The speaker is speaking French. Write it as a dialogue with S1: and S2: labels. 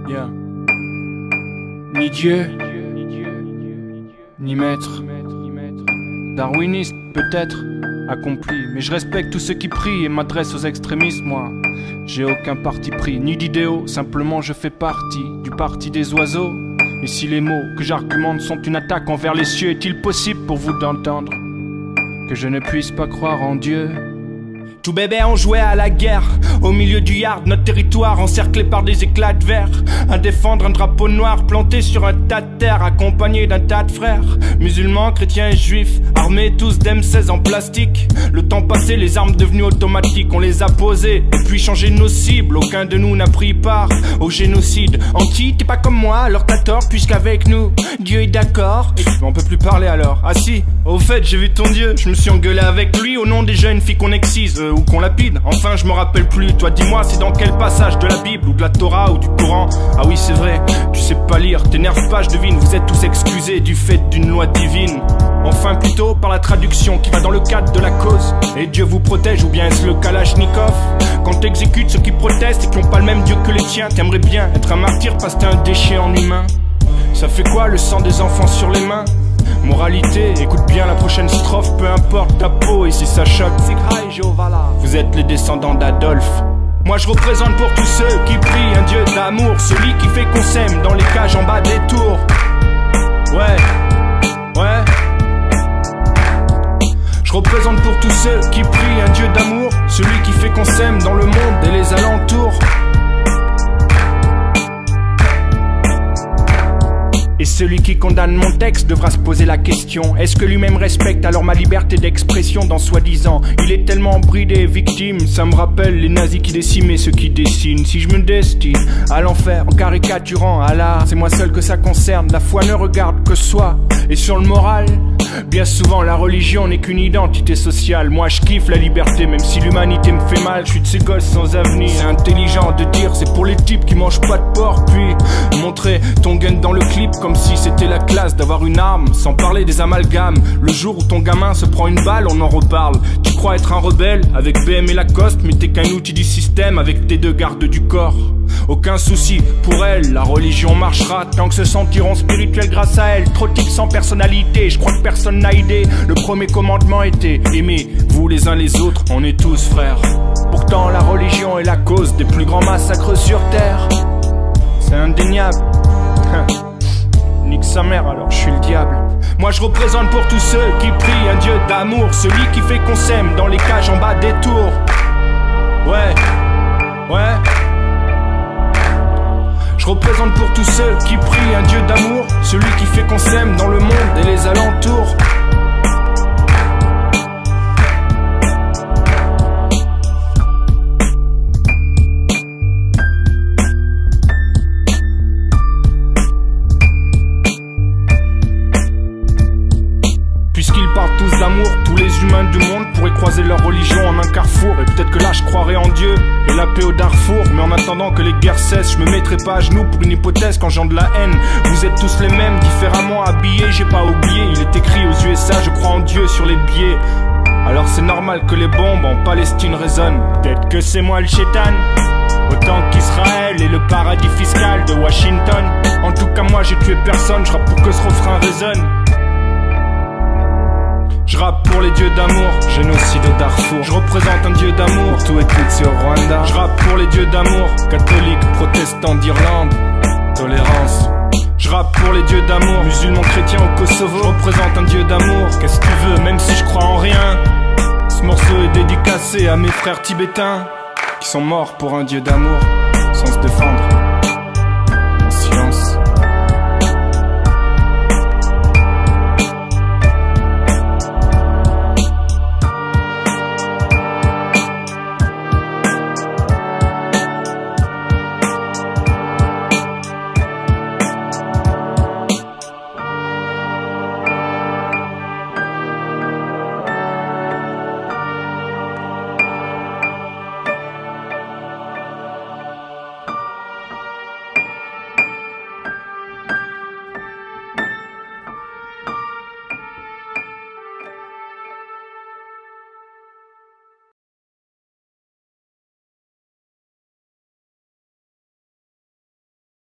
S1: Yeah. Ni Dieu, ni maître. Darwiniste peut-être, accompli. Mais je respecte tous ceux qui prient et m'adresse aux extrémistes, moi. J'ai aucun parti pris, ni d'idéaux. Simplement je fais partie du parti des oiseaux. Et si les mots que j'argumente sont une attaque envers les cieux, est-il possible pour vous d'entendre que je ne puisse pas croire en Dieu? Tout bébé on jouait à la guerre, au milieu du yard, notre territoire encerclé par des éclats de verre. À défendre un drapeau noir planté sur un tas de terre, accompagné d'un tas de frères, musulmans, chrétiens et juifs, armés tous d'M16 en plastique. Le temps passé, les armes devenues automatiques, on les a posées, et puis changé nos cibles. Aucun de nous n'a pris part au génocide. Anti, t'es pas comme moi, alors t'as tort, puisqu'avec nous, Dieu est d'accord. Et on peut plus parler alors. Ah si, au fait, j'ai vu ton Dieu, je me suis engueulé avec lui au nom des jeunes filles qu'on excise. Ou qu'on lapide, enfin je me rappelle plus. Toi dis-moi, c'est dans quel passage de la Bible ou de la Torah ou du Coran? Ah oui c'est vrai, tu sais pas lire, t'énerve pas, je devine. Vous êtes tous excusés du fait d'une loi divine. Enfin plutôt par la traduction qui va dans le cadre de la cause. Et Dieu vous protège, ou bien est-ce le Kalachnikov? Quand t'exécutes ceux qui protestent et qui ont pas le même Dieu que les tiens, t'aimerais bien être un martyr parce que t'es un déchet en humain. Ça fait quoi le sang des enfants sur les mains? Moralité, écoute bien la prochaine strophe, peu importe ta peau et si ça choque. Vous êtes les descendants d'Adolphe. Moi je représente pour tous ceux qui prient un Dieu d'amour, celui qui fait qu'on s'aime dans les cages en bas des tours. Ouais. Je représente pour tous ceux qui prient un Dieu d'amour, celui qui fait qu'on s'aime dans le monde et les alentours. Et celui qui condamne mon texte devra se poser la question: est-ce que lui-même respecte alors ma liberté d'expression dans soi-disant? Il est tellement bridé, victime, ça me rappelle les nazis qui décimaient ceux qui dessinent. Si je me destine à l'enfer en caricaturant Allah, c'est moi seul que ça concerne. La foi ne regarde que soi. Et sur le moral, bien souvent la religion n'est qu'une identité sociale. Moi je kiffe la liberté même si l'humanité me fait mal. Je suis de ces gosses sans avenir. C'est intelligent de dire c'est pour les types qui mangent pas de porc. Puis montrer ton gun dans le clip comme si c'était la classe d'avoir une arme, sans parler des amalgames. Le jour où ton gamin se prend une balle, on en reparle. Tu crois être un rebelle avec BM et Lacoste, mais t'es qu'un outil du système avec tes deux gardes du corps. Aucun souci pour elle, la religion marchera tant que se sentiront spirituels grâce à elle. Trop de types sans personnalité, je crois que personne n'a idée. Le premier commandement était aimez-vous les uns les autres, on est tous frères. Pourtant la religion est la cause des plus grands massacres sur terre. C'est indéniable. Nique sa mère alors je suis le diable. Moi je représente pour tous ceux qui prient un Dieu d'amour, celui qui fait qu'on s'aime dans les cages en bas des tours. Ouais. Je représente pour tous ceux qui prient un Dieu d'amour, celui qui fait qu'on s'aime dans le monde et les alentours. Puisqu'ils parlent tous d'amour, tous les humains du monde pourraient croiser leur religion en un carrefour. Et peut-être que là je croirais en Dieu et la paix au Darfour. Mais en attendant que les guerres cessent, je me mettrai pas à genoux pour une hypothèse quand j'en de la haine. Vous êtes tous les mêmes, différemment habillés, j'ai pas oublié. Il est écrit aux USA, je crois en Dieu sur les billets. Alors c'est normal que les bombes en Palestine résonnent. Peut-être que c'est moi le chétan, autant qu'Israël et le paradis fiscal de Washington. En tout cas moi j'ai tué personne, je rappe pour que ce refrain résonne. Je rappe pour les dieux d'amour, génocide au Darfour. Je représente un dieu d'amour, tout est Tutsi au Rwanda. Je rappe pour les dieux d'amour, catholiques, protestants d'Irlande, tolérance. Je rappe pour les dieux d'amour, musulmans, chrétiens au Kosovo. Je représente un dieu d'amour, qu'est-ce que tu veux, même si je crois en rien. Ce morceau est dédicacé à mes frères tibétains qui sont morts pour un dieu d'amour, sans se défendre.